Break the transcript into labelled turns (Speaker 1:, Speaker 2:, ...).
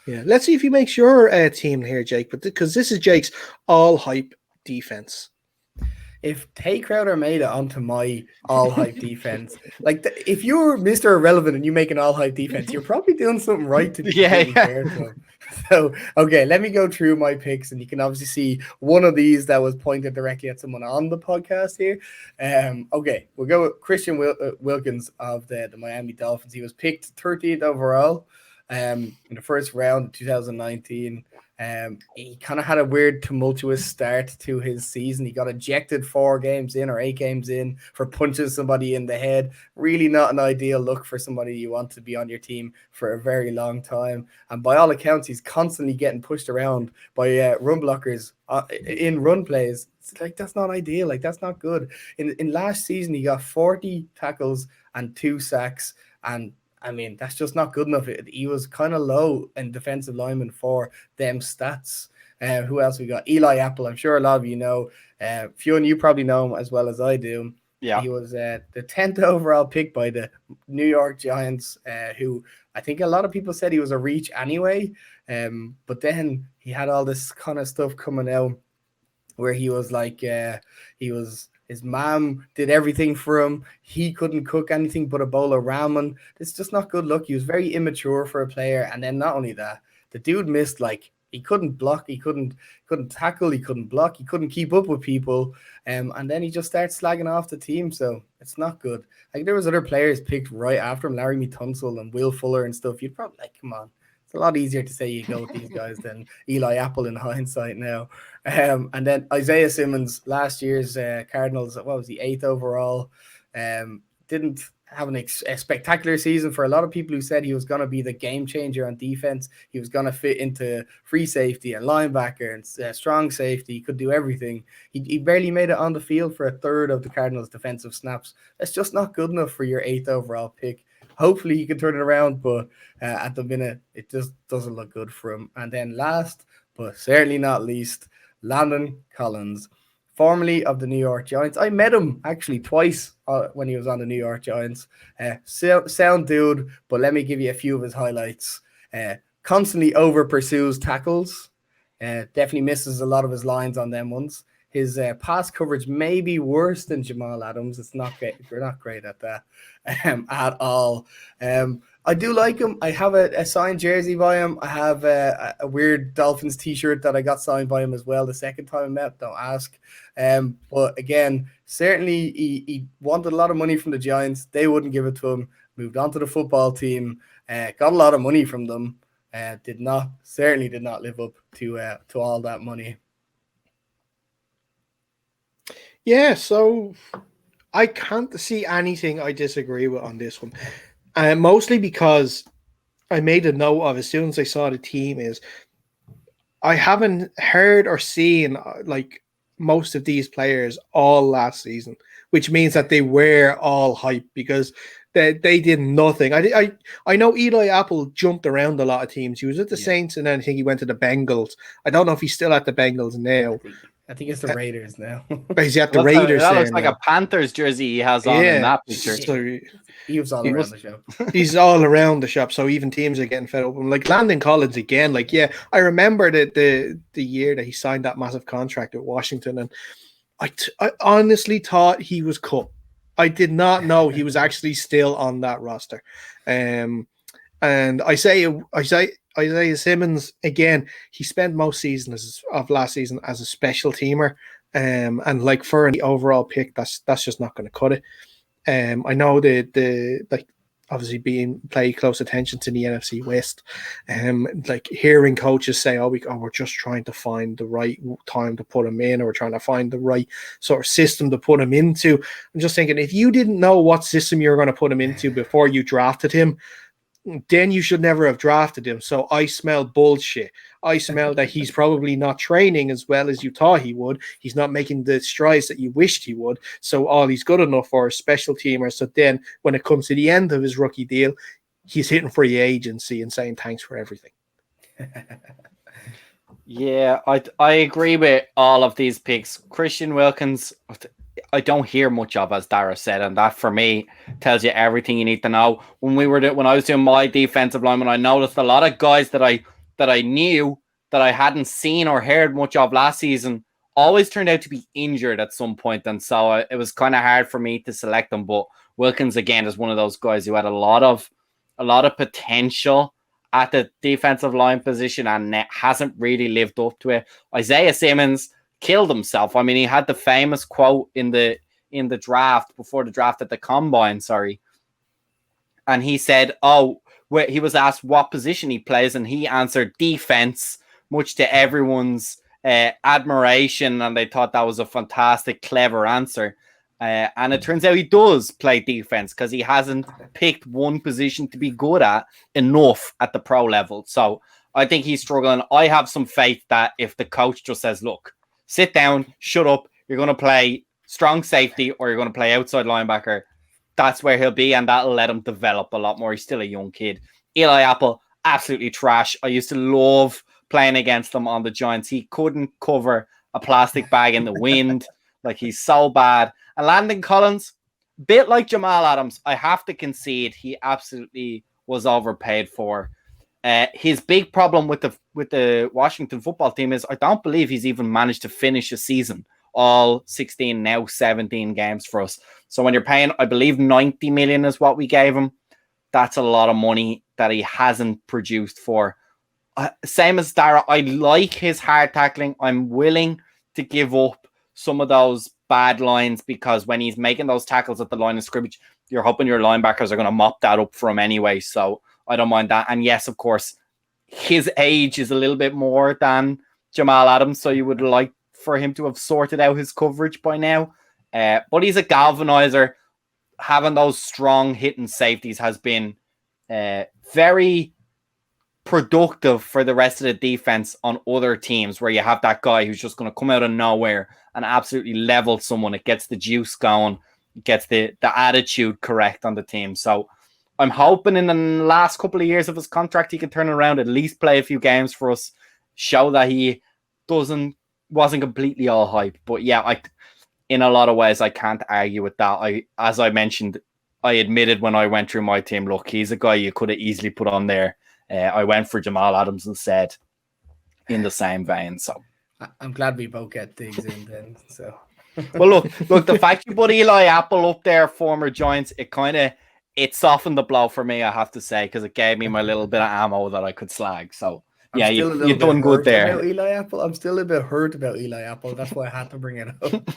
Speaker 1: Yeah, let's see if he makes your team here, Jake. But because this is Jake's all hype defense.
Speaker 2: If Tay Crowder made it onto my all hype defense, if you're Mr. Irrelevant and you make an all hype defense, you're probably doing something right to be completely fair to him. So, okay, let me go through my picks, and you can obviously see one of these that was pointed directly at someone on the podcast here. Okay, we'll go with Christian Wilkins of the Miami Dolphins. He was picked 13th overall in the first round of 2019. He kind of had a weird tumultuous start to his season. He got ejected 4 games in or 8 games in for punching somebody in the head. Really not an ideal look for somebody you want to be on your team for a very long time. And by all accounts, he's constantly getting pushed around by run blockers in run plays. It's like, that's not ideal. Like, that's not good. In last season, he got 40 tackles and 2 sacks, and I mean, that's just not good enough. He was kind of low in defensive lineman for them stats. Who else we got? Eli Apple. I'm sure a lot of you know. Fionn, you probably know him as well as I do.
Speaker 3: Yeah.
Speaker 2: He was the 10th overall pick by the New York Giants, who I think a lot of people said he was a reach anyway. But then he had all this kind of stuff coming out where he was like, his mom did everything for him. He couldn't cook anything but a bowl of ramen. It's just not good luck. He was very immature for a player. And then not only that, the dude missed, like, he couldn't block, he couldn't tackle, he couldn't block, he couldn't keep up with people. And then he just starts slagging off the team. So it's not good. Like, there was other players picked right after him, Larry Tunsil and Will Fuller and stuff. You'd probably, like, come on. It's a lot easier to say you go with these guys than Eli Apple in hindsight now. And then Isaiah Simmons, last year's Cardinals, what was he, 8th overall? Didn't have a spectacular season for a lot of people who said he was going to be the game changer on defense. He was going to fit into free safety and linebacker and strong safety. He could do everything. He barely made it on the field for a third of the Cardinals' defensive snaps. That's just not good enough for your 8th overall pick. Hopefully he can turn it around, but at the minute, it just doesn't look good for him. And then last, but certainly not least, Landon Collins, formerly of the New York Giants. I met him actually twice when he was on the New York Giants. Sound dude, but let me give you a few of his highlights. Constantly over pursues tackles. Definitely misses a lot of his lines on them ones. His pass coverage may be worse than Jamal Adams. It's not great. We're not great at that at all. I do like him. I have a signed jersey by him. I have a weird Dolphins t-shirt that I got signed by him as well the second time I met. Don't ask. But again, certainly he wanted a lot of money from the Giants. They wouldn't give it to him. Moved on to the football team. Got a lot of money from them. Certainly did not live up to all that money.
Speaker 1: Yeah, so I can't see anything I disagree with on this one. Mostly because I made a note of as soon as I saw the team is I haven't heard or seen like most of these players all last season, which means that they were all hype because they did nothing. I know Eli Apple jumped around a lot of teams. He was at the Saints and then I think he went to the Bengals. I don't know if he's still at the Bengals now.
Speaker 2: I think it's the Raiders now.
Speaker 1: He's at the Raiders.
Speaker 3: That looks like a Panthers jersey he has on in that picture.
Speaker 2: So he was all around the shop.
Speaker 1: He's all around the shop, so even teams are getting fed up. Like Landon Collins again. Like, yeah, I remember the year that he signed that massive contract with Washington, and I honestly thought he was cut. I did not know he was actually still on that roster. And Isaiah Simmons, again, he spent most seasons of last season as a special teamer. And like for an overall pick, that's just not going to cut it. I know the like obviously pay close attention to the NFC West. Like hearing coaches say, we're just trying to find the right time to put him in, or we're trying to find the right sort of system to put him into. I'm just thinking, if you didn't know what system you were going to put him into before you drafted him, then you should never have drafted him. So I smell bullshit. I smell that he's probably not training as well as you thought he would. He's not making the strides that you wished he would. So all he's good enough for is special teamer. So then when it comes to the end of his rookie deal, he's hitting free agency and saying thanks for everything.
Speaker 3: Yeah, I agree with all of these picks. Christian Wilkins, I don't hear much of, as Dara said, and that for me tells you everything you need to know. When I was doing my defensive lineman, I noticed a lot of guys that I that I knew that I hadn't seen or heard much of last season always turned out to be injured at some point, and so it was kind of hard for me to select them. But Wilkins again is one of those guys who had a lot of potential at the defensive line position and hasn't really lived up to it. Isaiah Simmons killed himself. I mean, he had the famous quote in the draft, before the draft at the combine, and he said, he was asked what position he plays, and he answered defense, much to everyone's admiration, and they thought that was a fantastic, clever answer. And it turns out he does play defense because he hasn't picked one position to be good at enough at the pro level. So I think he's struggling. I have some faith that if the coach just says, look, sit down, shut up, you're going to play strong safety or you're going to play outside linebacker, that's where he'll be, and that'll let him develop a lot more. He's still a young kid. Eli Apple, absolutely trash. I used to love playing against him on the Giants. He couldn't cover a plastic bag in the wind. Like, he's so bad. And Landon Collins, bit like Jamal Adams, I have to concede he absolutely was overpaid for. His big problem with the Washington football team is I don't believe he's even managed to finish a season. All 16, now 17 games for us. So when you're paying, I believe 90 million is what we gave him. That's a lot of money that he hasn't produced for. Same as Dara, I like his hard tackling. I'm willing to give up some of those bad lines because when he's making those tackles at the line of scrimmage, you're hoping your linebackers are going to mop that up for him anyway. So I don't mind that. And yes, of course, his age is a little bit more than Jamal Adams. So you would like for him to have sorted out his coverage by now. But he's a galvanizer. Having those strong hitting safeties has been very productive for the rest of the defense on other teams where you have that guy who's just going to come out of nowhere and absolutely level someone. It gets the juice going, it gets the attitude correct on the team. So I'm hoping in the last couple of years of his contract, he can turn around, at least play a few games for us, show that he wasn't completely all hype. But yeah, in a lot of ways, I can't argue with that. As I mentioned, I admitted when I went through my team, look, he's a guy you could have easily put on there. I went for Jamal Adams instead in the same vein. So
Speaker 2: I'm glad we both get things in then. So
Speaker 3: well, look, the fact you put Eli Apple up there, former Giants, it softened the blow for me, I have to say, because it gave me my little bit of ammo that I could slag. So yeah, you've done good there.
Speaker 2: Eli Apple. I'm still a bit hurt about Eli Apple. That's why I had to bring it up.